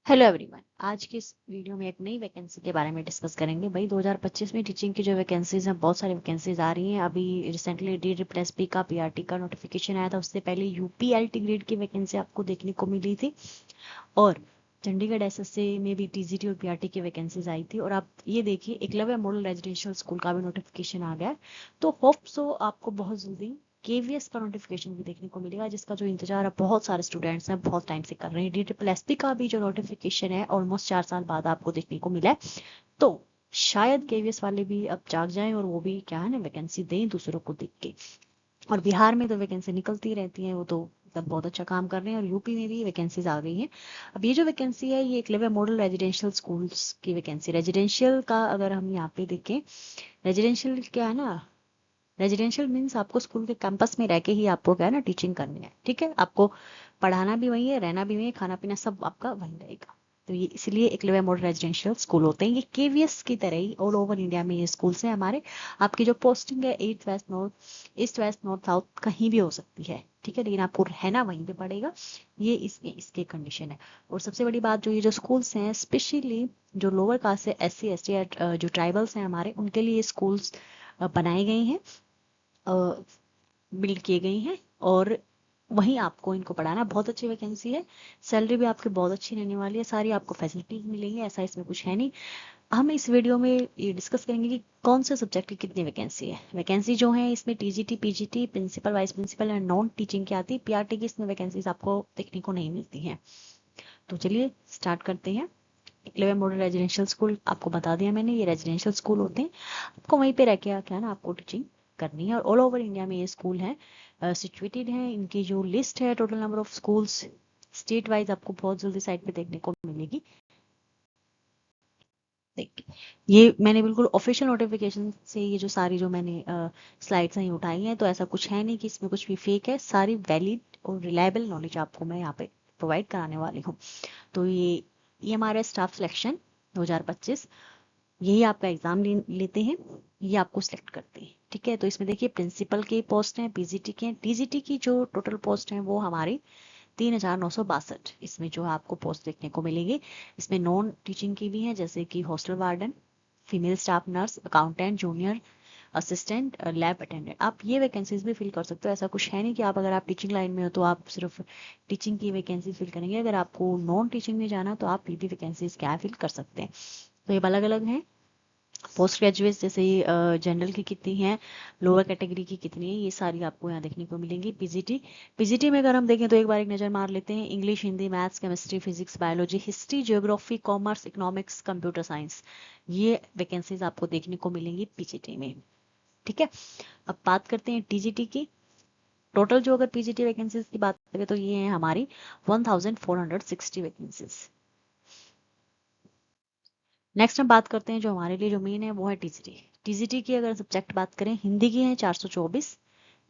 Hello everyone. आज की इस वीडियो में एक नई वैकेंसी के बारे में डिस्कस करेंगे। भाई 2025 में टीचिंग की जो वैकेंसीज हैं, बहुत सारी वैकेंसीज आ रही हैं। अभी रिसेंटली DSSP का PRT का नोटिफिकेशन आया था। उससे पहले UPLT ग्रेड की वैकेंसी आपको देखने को मिली थी और चंडीगढ़ SSA में भी TGT और PRT की वैकेंसीज आई थी। और आप ये देखिए, एकलव्य मॉडल रेजिडेंशियल स्कूल का भी नोटिफिकेशन आ गया है। तो होप सो आपको बहुत जल्दी KVS का नोटिफिकेशन भी देखने को मिलेगा, जिसका जो इंतजार है बहुत सारे स्टूडेंट्स हैं बहुत टाइम से कर रहे हैं। DSSP का भी जो नोटिफिकेशन है ऑलमोस्ट 4 साल बाद आपको देखने को मिला है। तो शायद KVS वाले भी अब जाग जाएं और वो भी क्या है ना, वैकेंसी दें दूसरों को देख के। और बिहार में तो वैकेंसी निकलती रहती है, वो तो मतलब बहुत अच्छा काम कर रहे हैं। और यूपी में भी वैकेंसीज आ गई हैं। अब ये जो वैकेंसी है, ये एकलव्य मॉडल रेजिडेंशियल स्कूल्स की वैकेंसी। रेजिडेंशियल का अगर हम यहाँ पे देखें, रेजिडेंशियल क्या है ना, रेजिडेंशियल मीन्स आपको स्कूल के कैंपस में रह के ही आपको क्या है ना टीचिंग करनी है। ठीक है, आपको पढ़ाना भी वही है, रहना भी वही है, खाना पीना सब आपका वही रहेगा। तो ये इसलिए एकलव्य मॉडल रेजिडेंशियल स्कूल होते हैं। ये KVS की तरह ही ऑल ओवर इंडिया में ये स्कूल्स हैं हमारे। आपकी जो पोस्टिंग है ईस्ट वेस्ट नॉर्थ साउथ कहीं भी हो सकती है। ठीक है, लेकिन आपको रहना वहीं पे पड़ेगा। ये इसके कंडीशन है। और सबसे बड़ी बात, जो ये जो स्कूल्स हैं स्पेशली जो लोअर कास्ट है, SC ST जो ट्राइबल्स हैं हमारे, उनके लिए स्कूल्स बनाए गए हैं, बिल्ड किए गए हैं। और वहीं आपको इनको पढ़ाना। बहुत अच्छी वैकेंसी है। सैलरी भी आपकी बहुत अच्छी रहने वाली है। सारी आपको फैसिलिटीज मिलेंगी, ऐसा इसमें कुछ है नहीं। हम इस वीडियो में ये डिस्कस करेंगे कि कौन से सब्जेक्ट की कितनी वैकेंसी है। वैकेंसी जो है इसमें TGT PGT principal vice principal and non teaching की आती है। PRT की इसमें वैकेंसीज आपको देखने को नहीं मिलती हैं। तो चलिए स्टार्ट करते हैं। एकलव्य मॉडल रेजिडेंशियल स्कूल आपको बता दिया मैंने, ये रेजिडेंशियल स्कूल होते हैं। आपको वहीं पे रह के क्या है ना, आपको टीचिंग करनी है। और ऑल ओवर इंडिया में ये स्कूल है सिचुएटेड है। इनकी जो लिस्ट है, total number of schools state wise, आपको बहुत जल्दी साइट पे देखने को मिलेगी। देखिए, ये मैंने बिल्कुल ऑफिशियल नोटिफिकेशन से ये जो सारी जो मैंने स्लाइड्स हैं उठाई हैं। तो ऐसा कुछ है नहीं कि इसमें कुछ भी फेक है। सारी वैलिड और रिलायबल नॉलेज आपको मैं यहाँ पे प्रोवाइड कराने वाली हूँ। तो ये हमारा स्टाफ सिलेक्शन 2025, यही आपका एग्जाम लेते हैं, ये आपको सिलेक्ट करते हैं। ठीक है, तो इसमें देखिए प्रिंसिपल के पोस्ट हैं, PGT के हैं। TGT की जो टोटल पोस्ट हैं वो हमारी 3,962। इसमें जो आपको पोस्ट देखने को मिलेगी, इसमें नॉन टीचिंग की भी हैं, जैसे कि hostel warden, female staff nurse, accountant, junior assistant, lab attendant. आप ये वैकेंसीज भी फिल कर सकते हो। ऐसा कुछ है नहीं कि आप अगर आप टीचिंग लाइन में हो तो आप सिर्फ टीचिंग की वैकेंसी फिल करेंगे। अगर आपको नॉन टीचिंग में जाना तो आप ये भी वैकेंसीज क्या फिल कर सकते हैं। तो ये अलग अलग हैं। पोस्ट ग्रेजुएट जैसे जनरल की कितनी है, लोअर कैटेगरी की कितनी है, ये सारी आपको यहाँ देखने को मिलेंगी। पीजीटी में अगर हम देखें तो एक बार एक नज़र मार लेते हैं। English, Hindi, maths, chemistry, physics, biology, history, geography, commerce, economics, computer science, ये वैकेंसीज आपको देखने को मिलेंगी पीजीटी में। ठीक है, अब बात करते हैं TGT की। टोटल जो अगर PGT वैकेंसीज की बात करें तो ये है हमारी 1460 वैकेंसीज। नेक्स्ट हम बात करते हैं जो हमारे लिए जो मेन है वो है TGT की अगर सब्जेक्ट बात करें, हिंदी की है 424,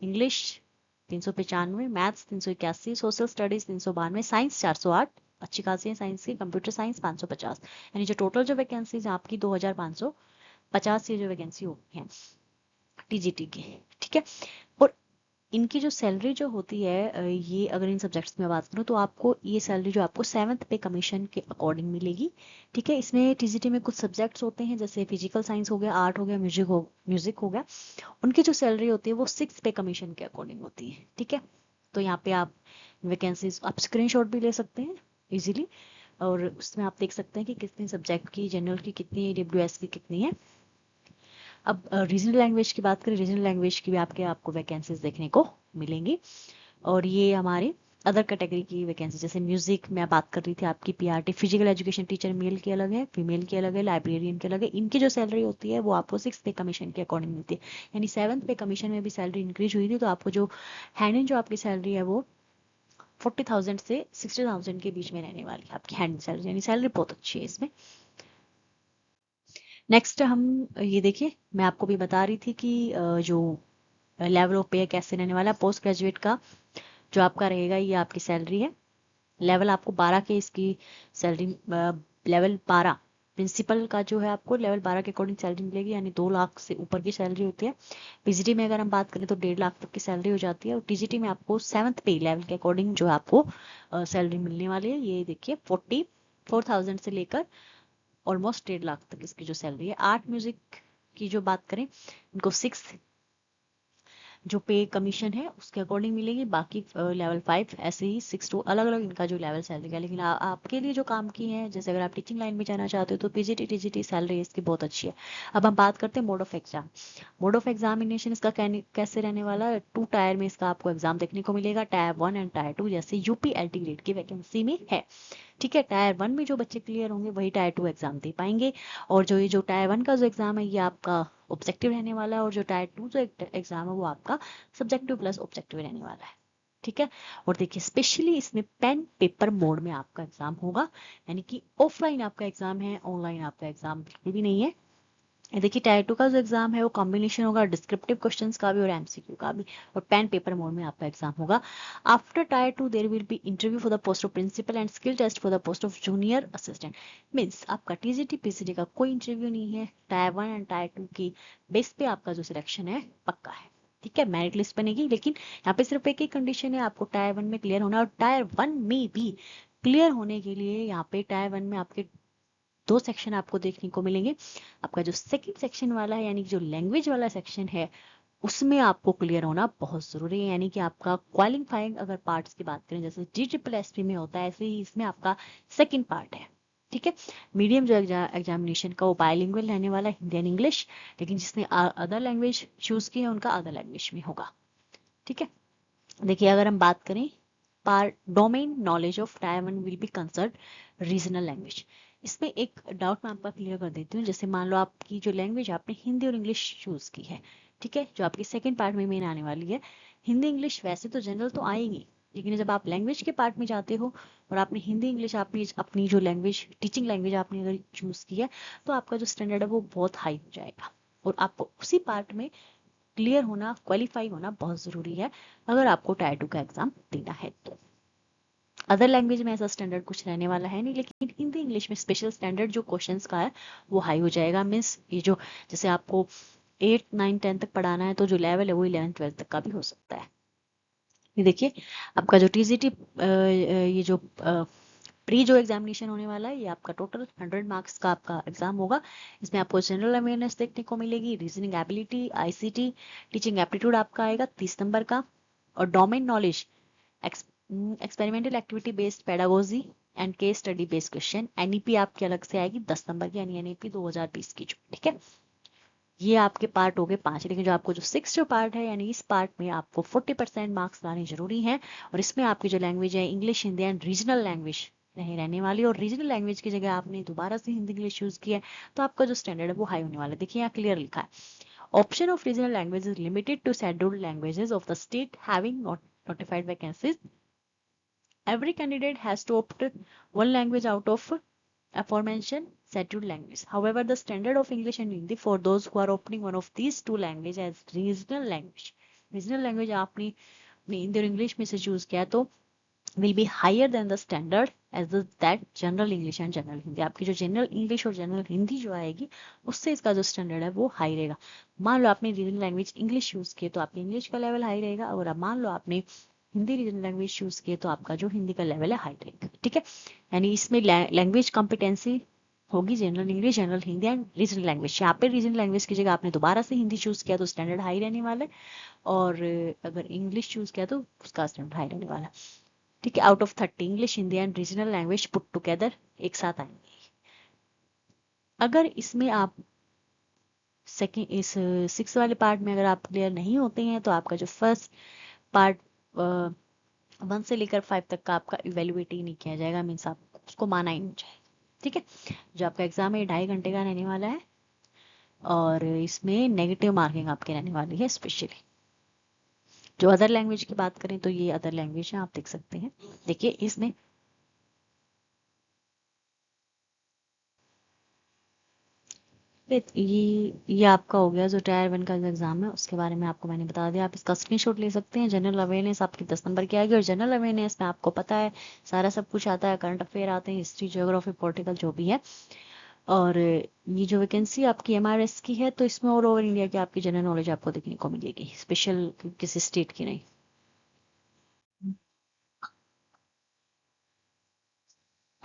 English 395, maths 381, social studies 392, science 408, अच्छी खासी है साइंस की, कंप्यूटर साइंस 550। यानी जो टोटल जो वैकेंसीज आपकी 2550 ये जो वैकेंसी होगी है TGT की। ठीक है, और इनकी जो सैलरी जो होती है ये अगर इन सब्जेक्ट्स में बात करूँ तो आपको ये सैलरी जो आपको 7th पे कमीशन के अकॉर्डिंग मिलेगी। ठीक है, इसमें TGT में कुछ सब्जेक्ट्स होते हैं, जैसे फिजिकल साइंस हो गया, आर्ट हो गया, म्यूजिक हो गया। उनकी जो सैलरी होती है वो 6th पे कमीशन के अकॉर्डिंग होती है। ठीक है, तो यहाँ पे आप वैकेंसीज आप स्क्रीनशॉट भी ले सकते हैं इजीली। और उसमें आप देख सकते हैं कि कितने सब्जेक्ट की, जनरल की कितनी है, WS की कितनी है। अब रीजनल लैंग्वेज की बात करें, रीजनल लैंग्वेज की भी आपको वैकेंसीज देखने को मिलेंगी। और ये हमारे अदर कैटेगरी की वैकेंसी, जैसे म्यूजिक में बात कर रही थी आपकी PRT, physical education teacher mail की अलग है, फीमेल की अलग है, लाइब्रेरियन की अलग है। इनकी जो सैलरी होती है वो आपको 6th पे कमीशन के अकॉर्डिंग मिलती है। यानी 7th पे कमीशन में भी सैलरी इंक्रीज हुई थी, तो आपको जो हैंड इन जो आपकी सैलरी है वो 40,000 से 60,000 के बीच में रहने वाली है आपकी हैंड इन सैलरी। यानी सैलरी बहुत अच्छी है इसमें। नेक्स्ट हम ये देखिए, मैं आपको भी बता रही थी कि जो लेवल ऑफ पे कैसे रहने वाला है पोस्ट ग्रेजुएट का, जो आपका रहेगा ये आपकी सैलरी है। लेवल आपको 12 के इसकी सैलरी, लेवल 12 प्रिंसिपल का जो है आपको लेवल 12 के अकॉर्डिंग सैलरी मिलेगी। यानी 2 लाख से ऊपर की सैलरी होती है। PGT में अगर हम बात करें तो 1.5 लाख तक की सैलरी हो जाती है। और TGT में आपको 7th पे लेवल के अकॉर्डिंग जो है आपको सैलरी मिलने वाली है। ये देखिए 4,000 से लेकर ऑलमोस्ट 1.5 लाख तक इसकी जो सैलरी है। आर्ट म्यूजिक की जो बात करें, इनको 6 जो पे कमीशन है उसके अकॉर्डिंग मिलेगी, बाकी लेवल 5 ऐसे ही 6 टू अलग अलग इनका जो लेवल सैलरी का। लेकिन आपके लिए जो काम की है, जैसे अगर आप टीचिंग लाइन में जाना चाहते हो तो पीजीटी टीजीटी सैलरी इसकी बहुत अच्छी है। अब हम बात करते हैं mode of exam. Mode of examination इसका कैसे रहने वाला है, 2 टायर में इसका आपको एग्जाम देखने को मिलेगा, टायर 1 एंड टायर 2, जैसे यूपी एलटी ग्रेड की वैकेंसी में है। ठीक है, टायर 1 में जो बच्चे क्लियर होंगे वही टायर 2 एग्जाम दे पाएंगे। और जो टायर 1 का जो एग्जाम है ये आपका ऑब्जेक्टिव रहने वाला है, और जो टायर 2 जो एग्जाम है वो आपका सब्जेक्टिव प्लस ऑब्जेक्टिव रहने वाला है। ठीक है, और देखिए स्पेशली इसमें पेन पेपर मोड में आपका एग्जाम होगा, यानी कि ऑफलाइन आपका एग्जाम है, ऑनलाइन आपका एग्जाम बिल्कुल भी नहीं है। देखिए टायर 2 का जो एग्जाम है वो कॉम्बिनेशन होगा डिस्क्रिप्टिव क्वेश्चंस का भी और एमसीक्यू का भी, और पेन पेपर मोड में आपका एग्जाम होगा। After tier 2 there will be interview for the post of principal and skill test for the post of junior assistant. Means आपका टीजीटी पीसीटी का कोई इंटरव्यू नहीं है, टायर 1 एंड टायर 2 की base पे आपका जो सिलेक्शन है पक्का है। ठीक है, मेरिट लिस्ट बनेगी, लेकिन यहाँ पे सिर्फ एक ही कंडीशन है, आपको टायर 1 में क्लियर होना है। और टायर 1 में भी क्लियर होने के लिए यहाँ पे टायर 1 में आपके 2 सेक्शन आपको देखने को मिलेंगे। आपका जो सेकंड सेक्शन वाला है, यानी कि जो लैंग्वेज वाला सेक्शन है, उसमें आपको क्लियर होना बहुत जरूरी है। यानी कि आपका क्वालिफाइंग अगर पार्ट्स की बात करें, जैसे GSSP में होता है, ऐसे ही इसमें आपका सेकंड पार्ट है। ठीक है, मीडियम जो एग्जामिनेशन का वो बायलिंगुअल रहने वाला है, हिंदी एंड इंग्लिश, लेकिन जिसने अदर लैंग्वेज चूज की है उनका अदर लैंग्वेज में होगा। ठीक है, देखिए अगर हम बात करें part domain knowledge of tyre 1 will be concern regional language. इसमें एक डाउट मैं आपका क्लियर कर देती हूँ। जैसे मान लो आपकी जो लैंग्वेज आपने हिंदी और इंग्लिश चूज की है, ठीक है, जो आपकी सेकंड पार्ट में मेन आने वाली है। हिंदी इंग्लिश वैसे तो जनरल तो आएगी, लेकिन जब आप लैंग्वेज के पार्ट में जाते हो और आपने हिंदी इंग्लिश आपने अपनी जो लैंग्वेज टीचिंग लैंग्वेज आपने अगर चूज की है, तो आपका जो स्टैंडर्ड है वो बहुत हाई हो जाएगा, और आपको उसी पार्ट में क्लियर होना, क्वालिफाई होना बहुत जरूरी है अगर आपको टायर 2 का एग्जाम देना है तो। अदर लैंग्वेज में ऐसा स्टैंडर्ड कुछ रहने वाला है नहीं, लेकिन हिंदी इंग्लिश में स्पेशल स्टैंडर्ड जो क्वेश्चंस का है वो हाई हो जाएगा। मीन्स ये जो जैसे आपको 8 9 10 तक पढ़ाना है, तो जो लेवल है वो 11 12 तक का भी हो सकता है। ये देखिए आपका जो टीजीटी ये जो प्री जो एग्जामिनेशन होने वाला है, ये आपका टोटल 100 मार्क्स का आपका एग्जाम होगा। इसमें आपको जनरल अवेयरनेस देखने को मिलेगी, reasoning ability, ICT, teaching aptitude आपका आएगा 30 नंबर का, और domain knowledge, experimental activity based pedagogy and case study based question, NEP आपकी अलग से आएगी 10 नंबर की, यानी एनईपी 2020 की जो। ठीक है, ये आपके पार्ट हो गए 5, लेकिन जो आपको जो 6 जो पार्ट है, यानी इस पार्ट में आपको 40% मार्क्स लाने जरूरी हैं, और इसमें आपकी जो लैंग्वेज है English, Hindi and regional language नहीं रहने वाली, और रीजनल लैंग्वेज की जगह आपने दोबारा से हिंदी इंग्लिश यूज किया है, तो आपका जो स्टैंडर्ड है वो हाई होने वाला है। देखिए यहाँ क्लियर लिखा है, option of regional language is limited to scheduled languages of the state having notified vacancies. Every candidate has to opt one language out of aforementioned scheduled language. However, the standard of English and Hindi for those who are opting one of these two language as regional language. Regional language आपने हिंदी और English में से choose किया तो will be higher than the standard as that general English and general Hindi. आपकी जो general English और general Hindi जो आएगी उससे इसका जो स्टैंडर्ड है वो हाई रहेगा। मान लो आपने रीजनल लैंग्वेज इंग्लिश यूज किए तो आपकी इंग्लिश का लेवल हाई रहेगा, और अब मान लो आपने हिंदी रीजनल लैंग्वेज चूज किए तो आपका जो हिंदी का लेवल है हाई रहेगा। ठीक है, यानी इसमें लैंग्वेज कॉम्पिटेंसी होगी general English, general Hindi and regional language. यहाँ पे रीजनल लैंग्वेज की जगह आपने दोबारा से हिंदी चूज किया तो स्टैंडर्ड हाई रहने वाला है, और अगर इंग्लिश चूज किया तो उसका स्टैंडर्ड हाई रहने वाला है। ठीक है, out of 30 English, Hindi and regional language put together एक साथ आएंगे। अगर इसमें आप सेकेंड इस 6 वाले पार्ट में अगर आप क्लियर नहीं होते हैं, तो आपका जो फर्स्ट पार्ट 1 से लेकर 5 तक का आपका इवेल्युएट ही नहीं किया जाएगा, मीन्स आप उसको माना ही नहीं जाएगा। ठीक है, जो आपका एग्जाम है 2.5 घंटे का रहने वाला है, और इसमें नेगेटिव मार्किंग आपकी रहने वाली है स्पेशली। जो अदर लैंग्वेज की बात करें तो ये अदर लैंग्वेज है, आप देख सकते हैं। देखिए इसमें ये आपका हो गया जो टायर 1 का जो एग्जाम है उसके बारे में आपको मैंने बता दिया। आप इसका स्क्रीनशॉट ले सकते हैं। जनरल अवेयरनेस आपकी 10 नंबर की आएगी, और जनरल अवेयरनेस में आपको पता है सारा सब कुछ आता है, करंट अफेयर आते हैं, हिस्ट्री ज्योग्राफी पॉलिटिकल जो भी है। और ये जो वैकेंसी आपकी एमआरएस की है, तो इसमें ऑल ओवर इंडिया की आपकी जनरल नॉलेज आपको देखने को मिलेगी, स्पेशल किसी स्टेट की नहीं।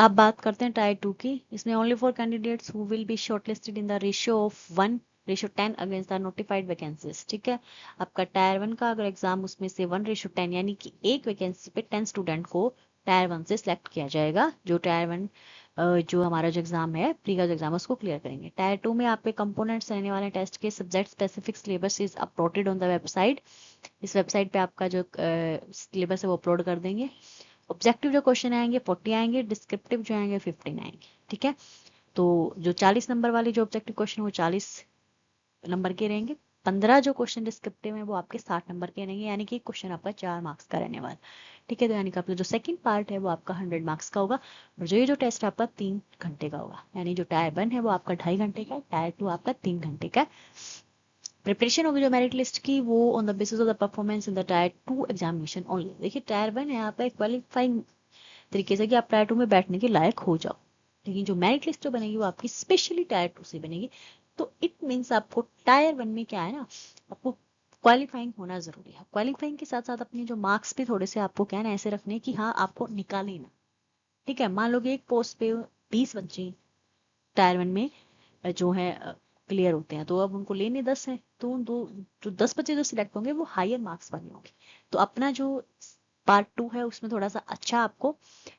अब बात करते हैं टायर 2 की। इसमें only for candidates who will be shortlisted in the ratio of 1:10 against the notified vacancies. ठीक है, आपका टायर 1 का अगर एग्जाम उसमें से 1:10 यानी कि एक वैकेंसी पे 10 स्टूडेंट को टायर 1 से सिलेक्ट किया जाएगा, जो टायर 1 जो हमारा जो एग्जाम है प्री का जो एग्जाम है उसको क्लियर करेंगे। टायर 2 में आपके कंपोनेंट्स रहने वाले टेस्ट के subject specific syllabus is uploaded on the website. इस वेबसाइट पे आपका जो सिलेबस है वो अपलोड कर देंगे। ऑब्जेक्टिव जो क्वेश्चन आएंगे 40 आएंगे, डिस्क्रिप्टिव जो आएंगे 15 आएंगे। ठीक है, तो जो 40 नंबर वाले जो ऑब्जेक्टिव क्वेश्चन वो 40 नंबर के रहेंगे। 15 जो क्वेश्चन डिस्क्रिप्टिव है वो आपके 60 नंबर के रहेंगे, यानी कि क्वेश्चन आपका 4 मार्क्स का रहने वाला। ठीक है, तो यानी कि आपका जो सेकंड पार्ट है वो आपका 100 मार्क्स का होगा, और जो ये जो टेस्ट आपका 3 घंटे का होगा, यानी जो टायर 1 है वो आपका 2.5 घंटे का, टायर 2 आपका 3 घंटे का। प्रिपरेशन होगी जो मेरिट लिस्ट की वो on the basis of the performance in the tyre 2 examination only. देखिए टायर 1 है यहाँ पे क्वालिफाइंग तरीके से कि आप टायर 2 में बैठने के लायक हो जाओ, लेकिन जो मेरिट लिस्ट जो बनेगी वो आपकी स्पेशली टायर 2 से बनेगी। तो इट मीन्स आपको टायर 1 में क्या है ना, आपको क्वालिफाइंग होना जरूरी है। क्वालिफाइंग के साथ साथ अपने जो मार्क्स भी थोड़े से आपको क्या है ना ऐसे रखने कि हाँ आपको निकाले ना। ठीक है, मान लो कि एक पोस्ट पे 20 बच्चे टायर 1 में जो है क्लियर होते हैं, तो अब उनको लेने 10 हैं, तो उन दो जो 10 बच्चे जो सिलेक्ट होंगे वो हायर मार्क्स वाले होंगे। तो अपना जो पार्ट 2 है उसमें थोड़ा सा अच्छा आपको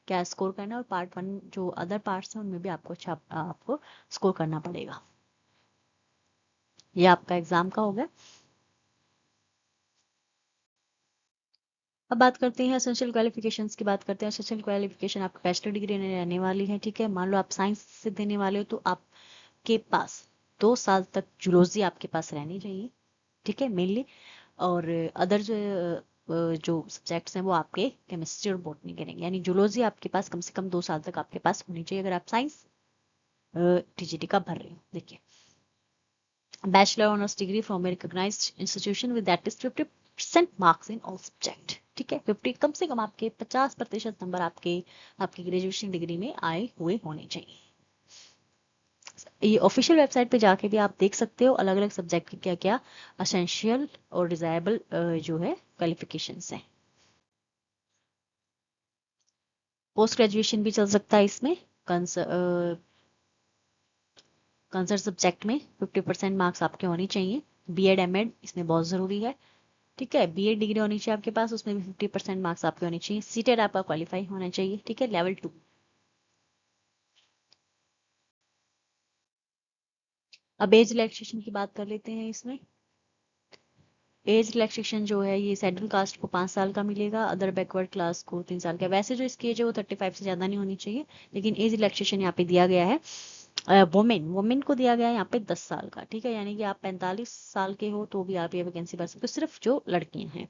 क्या स्कोर करना है, और पार्ट 1 जो अदर पार्ट्स हैं उनमें भी आपको अच्छा आपको स्कोर करना पड़ेगा। ये आपका एग्जाम का हो गया। अब बात करते हैं एसेंशियल क्वालिफिकेशंस की। बात करते हैं एसेंशियल क्वालिफिकेशन आपकी बैचलर डिग्री रहने वाली है। ठीक है, मान लो आप साइंस से देने वाले हो तो आपके पास 2 साल तक जूलॉजी आपके पास रहनी चाहिए। ठीक है, मेनली, और अदर जो सब्जेक्ट्स हैं वो आपके केमिस्ट्री और बॉटनी के रहेंगे, यानी जूलॉजी आपके पास कम से कम 2 साल तक आपके पास होनी चाहिए अगर आप साइंस टीजीटी का भर रहे हो। देखिए, bachelor honours degree from a recognised institution with at least 50% marks in all subject. ठीक है, 50 कम से कम आपके 50% नंबर आपके आपकी ग्रेजुएशन डिग्री में आए हुए होने चाहिए। ये ऑफिशियल वेबसाइट पे जाके भी आप देख सकते हो अलग अलग सब्जेक्ट के क्या क्या असेंशियल और डिजायरेबल जो है क्वालिफिकेशंस हैं। पोस्ट ग्रेजुएशन भी चल सकता है इसमें। कंसर्न सब्जेक्ट में 50% मार्क्स आपके होने चाहिए। बीएड एमएड इसमें बहुत जरूरी है। ठीक है, बीएड डिग्री होनी चाहिए आपके पास, उसमें भी 50% मार्क्स आपके होने चाहिए। सीटेड आपका क्वालिफाई होना चाहिए। ठीक है, लेवल 2। अब एज रिलैक्सेशन की बात कर लेते हैं। इसमें एज रिलैक्सेशन जो है ये शेड्यूल कास्ट को 5 साल का मिलेगा, अदर बैकवर्ड क्लास को 3 साल का। वैसे जो इसकी एज है वो 35 से ज्यादा नहीं होनी चाहिए, लेकिन एज रिलैक्सेशन यहाँ पे दिया गया है वुमेन वुमेन को दिया गया है यहाँ पे 10 साल का। ठीक है, यानी कि आप 45 साल के हो तो भी आप ये वैकेंसी भर सकते हो, सिर्फ जो लड़कियां हैं,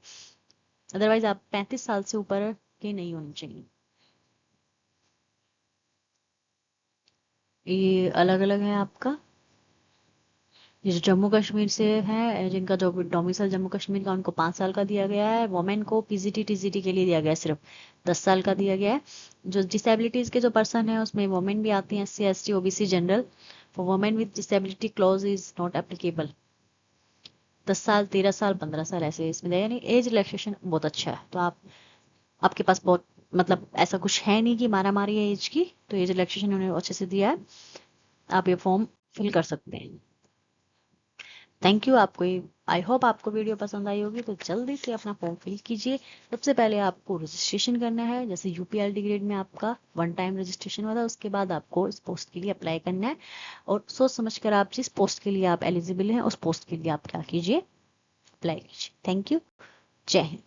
अदरवाइज आप 35 साल से ऊपर के नहीं होनी चाहिए। ये अलग अलग है आपका। ये जो जम्मू कश्मीर से है जिनका जो डोमिसाइल जम्मू कश्मीर का, उनको 5 साल का दिया गया है। वोमेन को पीजीटी टीजीटी के लिए दिया गया है सिर्फ 10 साल का दिया गया है। जो डिसेबिलिटीज के जो पर्सन है उसमें वोमेन भी आती हैं, SC ST OBC general. For women with disability clause is not applicable. 10 साल 13 साल 15 साल ऐसे इसमें दिया, यानी एज रिलैक्सेशन बहुत अच्छा है। तो आप आपके पास बहुत मतलब ऐसा कुछ है नहीं कि मारा मारी है एज की, तो एज रिलैक्सेशन उन्होंने अच्छे से दिया है। आप ये फॉर्म फिल कर सकते हैं। Thank you. आपको आई होप आपको वीडियो पसंद आई होगी, तो जल्दी से अपना फॉर्म फिल कीजिए। सबसे पहले आपको रजिस्ट्रेशन करना है, जैसे यूपीएलडी ग्रेड में आपका 1 टाइम रजिस्ट्रेशन हुआ था, उसके बाद आपको इस पोस्ट के लिए अप्लाई करना है, और सोच समझ कर आप जिस पोस्ट के लिए आप एलिजिबल हैं उस पोस्ट के लिए आप क्या कीजिए, अप्लाई कीजिए। Thank you. जय हिंद।